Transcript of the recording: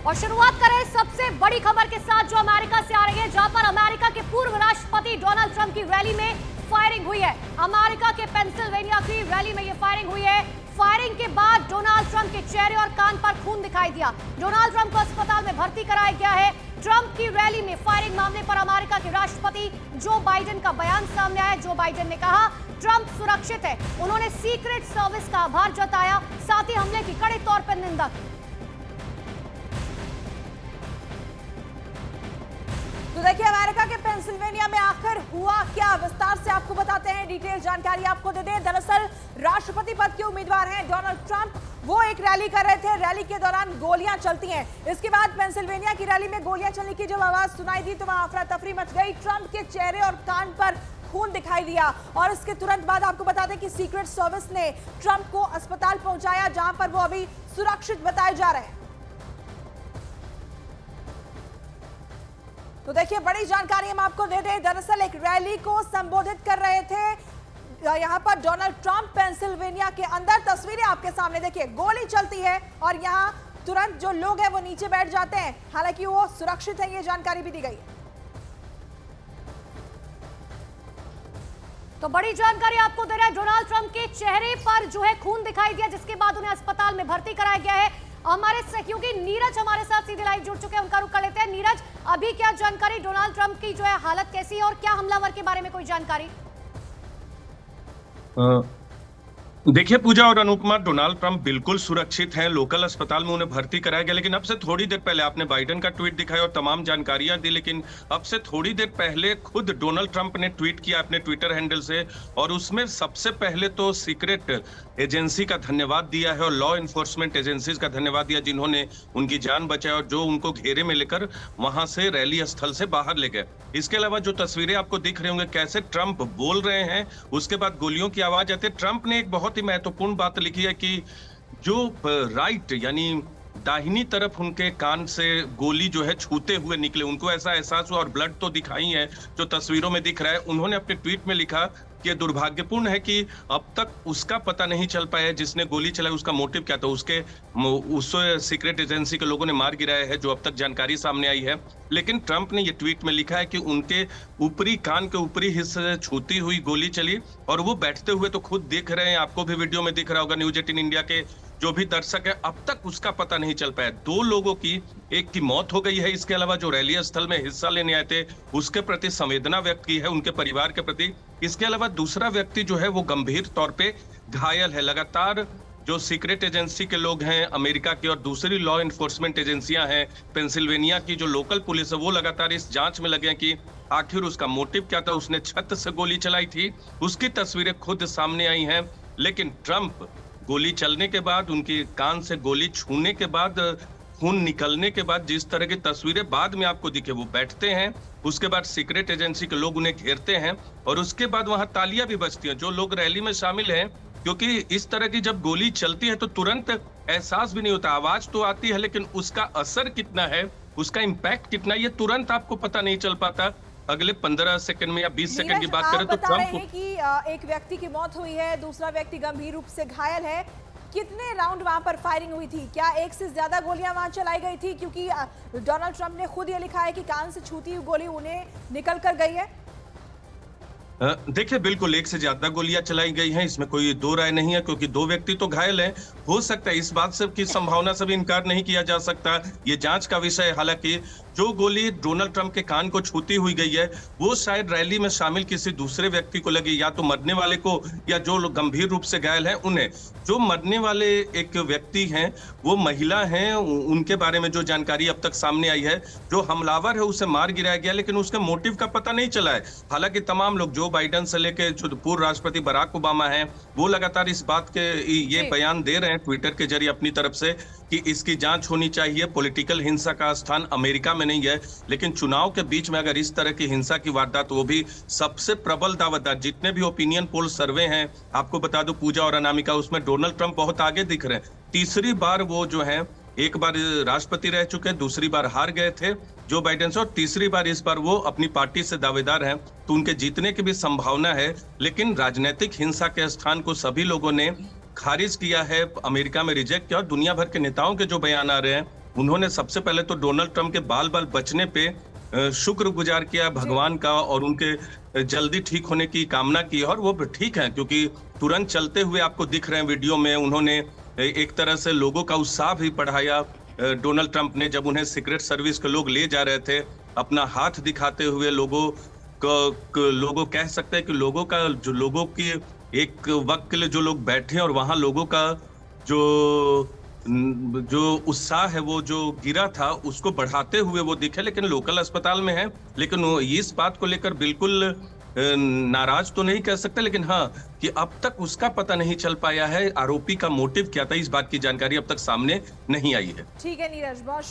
और शुरुआत करें सबसे बड़ी खबर के साथ जो अमेरिका से आ रही है, जहां पर अमेरिका के पूर्व राष्ट्रपति डोनाल्ड ट्रंप की रैली में फायरिंग हुई है। अमेरिका के पेंसिल्वेनिया की रैली में यह फायरिंग हुई है। फायरिंग के बाद डोनाल्ड ट्रंप के चेहरे और कान पर खून दिखाई दिया। डोनाल्ड ट्रंप को अस्पताल में भर्ती कराया गया है। ट्रंप की रैली में फायरिंग मामले पर अमेरिका के राष्ट्रपति जो बाइडेन का बयान सामने आया। जो बाइडेन ने कहा ट्रंप सुरक्षित है। उन्होंने सीक्रेट सर्विस का आभार जताया, साथ ही हमले की कड़े तौर पर निंदा की। तो देखिए अमेरिका के पेंसिल्वेनिया में आखिर हुआ क्या, विस्तार से आपको बताते हैं, डिटेल जानकारी आपको दे दें। दरअसल राष्ट्रपति पद के उम्मीदवार हैं डोनाल्ड ट्रंप। वो एक रैली कर रहे थे, रैली के दौरान गोलियां चलती हैं। इसके बाद पेंसिल्वेनिया की रैली में गोलियां चलने की जब आवाज सुनाई दी तो वहां अफरा तफरी मच गई। ट्रंप के चेहरे और कान पर खून दिखाई दिया और इसके तुरंत बाद आपको बता दें कि सीक्रेट सर्विस ने ट्रंप को अस्पताल पहुंचाया, जहां पर वो अभी सुरक्षित बताए जा रहे हैं। तो देखिए बड़ी जानकारी हम आपको दे दें, दरअसल एक रैली को संबोधित कर रहे थे यहां पर डोनाल्ड ट्रंप पेंसिल्वेनिया के अंदर। तस्वीरें आपके सामने देखिए, गोली चलती है और यहां तुरंत जो लोग हैं वो नीचे बैठ जाते हैं, हालांकि वो सुरक्षित है, ये जानकारी भी दी गई है। तो बड़ी जानकारी आपको दे रहा है, डोनाल्ड ट्रंप के चेहरे पर जो है खून दिखाई दिया, जिसके बाद उन्हें अस्पताल में भर्ती कराया गया है। हमारे सहयोगी नीरज हमारे साथ सीधे लाइव जुड़ चुके हैं, उनका रुख कर लेते हैं। नीरज, अभी क्या जानकारी, डोनाल्ड ट्रंप की जो है हालत कैसी है और क्या हमलावर के बारे में कोई जानकारी? देखिए पूजा और अनुपमा, डोनाल्ड ट्रंप बिल्कुल सुरक्षित हैं। लोकल अस्पताल में उन्हें भर्ती कराया गया। लेकिन अब से थोड़ी देर पहले आपने बाइडेन का ट्वीट दिखाया और तमाम जानकारियां दी, लेकिन अब से थोड़ी देर पहले खुद डोनाल्ड ट्रंप ने ट्वीट किया अपने ट्विटर हैंडल से, और उसमें सबसे पहले तो सीक्रेट एजेंसी का धन्यवाद दिया है और लॉ इन्फोर्समेंट एजेंसीज का धन्यवाद दिया, जिन्होंने उनकी जान बचाई और जो उनको घेरे में लेकर वहां से रैली स्थल से बाहर ले गए। इसके अलावा जो तस्वीरें आपको दिख रही होंगे कैसे ट्रंप बोल रहे हैं, उसके बाद गोलियों की आवाज आती है। ट्रंप ने एक बहुत ही महत्वपूर्ण बात लिखी है कि जो राइट यानी दाहिनी तरफ उनके कान से गोली जो है छूते हुए निकले, उनको ऐसा एहसास हुआ और ब्लड तो दिखाई है जो तस्वीरों में दिख रहा है। उन्होंने अपने ट्वीट में लिखा कि दुर्भाग्यपूर्ण है कि अब तक उसका पता नहीं चल पाया जिसने गोली चलाई, उसका मोटिव क्या था। उस सीक्रेट एजेंसी के लोगों ने मार गिराया है, जो अब तक जानकारी सामने आई है। लेकिन ट्रंप ने ये ट्वीट में लिखा है कि उनके ऊपरी कान के ऊपरी हिस्से से छूती हुई गोली चली और वो बैठते हुए तो खुद दिख रहे हैं, आपको भी वीडियो में दिख रहा होगा, न्यूज 18 इंडिया के जो भी दर्शक है, अब तक उसका पता नहीं चल पाया। 2 लोगों की, एक की मौत हो गई है। इसके अलावा जो रैली स्थल में हिस्सा लेने आए थे उसके प्रति संवेदना व्यक्त की है, उनके परिवार के प्रति। इसके अलावा दूसरा व्यक्ति जो है वो गंभीर तौर पे घायल है। लगातार जो सीक्रेट एजेंसी के लोग हैं अमेरिका की और दूसरी लॉ इन्फोर्समेंट एजेंसियां हैं, पेंसिल्वेनिया की जो लोकल पुलिस है, वो लगातार इस जांच में लगे हैं कि आखिर उसका मोटिव क्या था। उसने छत से गोली चलाई थी, उसकी तस्वीरें खुद सामने आई हैं। लेकिन ट्रंप गोली चलने के बाद, उनके कान से गोली छूने के बाद, खून निकलने के बाद जिस तरह की तस्वीरें बाद में आपको दिखे, वो बैठते हैं, उसके बाद सीक्रेट एजेंसी के लोग उन्हें घेरते हैं और उसके बाद वहां तालियां भी बजती हैं जो लोग रैली में शामिल हैं। क्योंकि इस तरह की जब गोली चलती है तो तुरंत एहसास भी नहीं होता, आवाज तो आती है लेकिन उसका असर कितना है, उसका इम्पैक्ट कितना है, ये तुरंत आपको पता नहीं चल पाता। अगले 15 सेकंड में या 20 सेकंड की बात करें तो ट्रंप कि एक व्यक्ति की मौत हुई है, दूसरा व्यक्ति गंभीर रूप से घायल है। कितने राउंड वहां पर फायरिंग हुई थी? क्या एक से ज्यादा गोलियां वहां चलाई गई थी? क्योंकि डोनाल्ड ट्रंप ने खुद ये लिखा है कि कान से छूती हुई गोली उन्हें निकल कर गई है। देखिए बिल्कुल एक से ज्यादा गोलियां चलाई गई हैं, इसमें कोई दो राय नहीं है, क्योंकि 2 व्यक्ति तो घायल हैं। हो सकता है, इस बात से की संभावना से भी इनकार नहीं किया जा सकता, ये जांच का विषय है। हालांकि जो गोली डोनाल्ड ट्रंप के कान को छूती हुई गई है वो शायद रैली में शामिल किसी दूसरे व्यक्ति को लगी, या तो मरने वाले को या जो लोग गंभीर रूप से घायल हैं उन्हें। जो मरने वाले एक व्यक्ति हैं वो महिला हैं, उनके बारे में जो जानकारी अब तक सामने आई है, जो हमलावर है उसे मार गिराया गया लेकिन उसके मोटिव का पता नहीं चला है। हालांकि तमाम लोग, जो बाइडेन से लेकर जो पूर्व राष्ट्रपति बराक ओबामा हैं, वो लगातार इस बात के ये बयान दे रहे हैं ट्विटर के जरिए अपनी तरफ से कि इसकी जांच होनी चाहिए। पॉलिटिकल हिंसा का स्थान अमेरिका में नहीं है, लेकिन चुनाव के बीच में अगर इस तरह की हिंसा की वारदात, वो भी सबसे प्रबल दावेदार, जितने भी ओपिनियन पोल सर्वे हैं, आपको बता दो पूजा और अनामिका, उसमें डोनाल्ड ट्रंप बहुत आगे दिख रहे हैं। तीसरी बार वो जो है, एक बार राष्ट्रपति रह चुके, दूसरी बार हार गए थे जो बाइडेन से, और तीसरी बार इस बार वो अपनी पार्टी से दावेदार हैं, तो उनके जीतने की भी संभावना है। लेकिन राजनीतिक हिंसा के स्थान को सभी लोगों ने खारिज किया है, अमेरिका में रिजेक्ट किया, और दुनिया भर के नेताओं के जो बयान आ रहे हैं उन्होंने सबसे पहले तो डोनाल्ड ट्रंप के बाल बाल बचने पे शुक्रगुजार किया भगवान का और उनके जल्दी ठीक होने की कामना की। और वो ठीक है, क्योंकि तुरंत चलते हुए आपको दिख रहे हैं वीडियो में, उन्होंने एक तरह से लोगों का उत्साह भी बढ़ाया। डोनाल्ड ट्रंप ने जब उन्हें सीक्रेट सर्विस के लोग ले जा रहे थे, अपना हाथ दिखाते हुए लोगों कह सकते हैं कि लोगों की एक वक्त के लिए जो लोग बैठे और वहां लोगों का जो उत्साह है वो जो गिरा था उसको बढ़ाते हुए वो दिखे। लेकिन लोकल अस्पताल में है, लेकिन वो इस बात को लेकर बिल्कुल नाराज तो नहीं कह सकते, लेकिन हाँ कि अब तक उसका पता नहीं चल पाया है आरोपी का मोटिव क्या था। इस बात की जानकारी अब तक सामने नहीं आई है। ठीक है नीरज, बहुत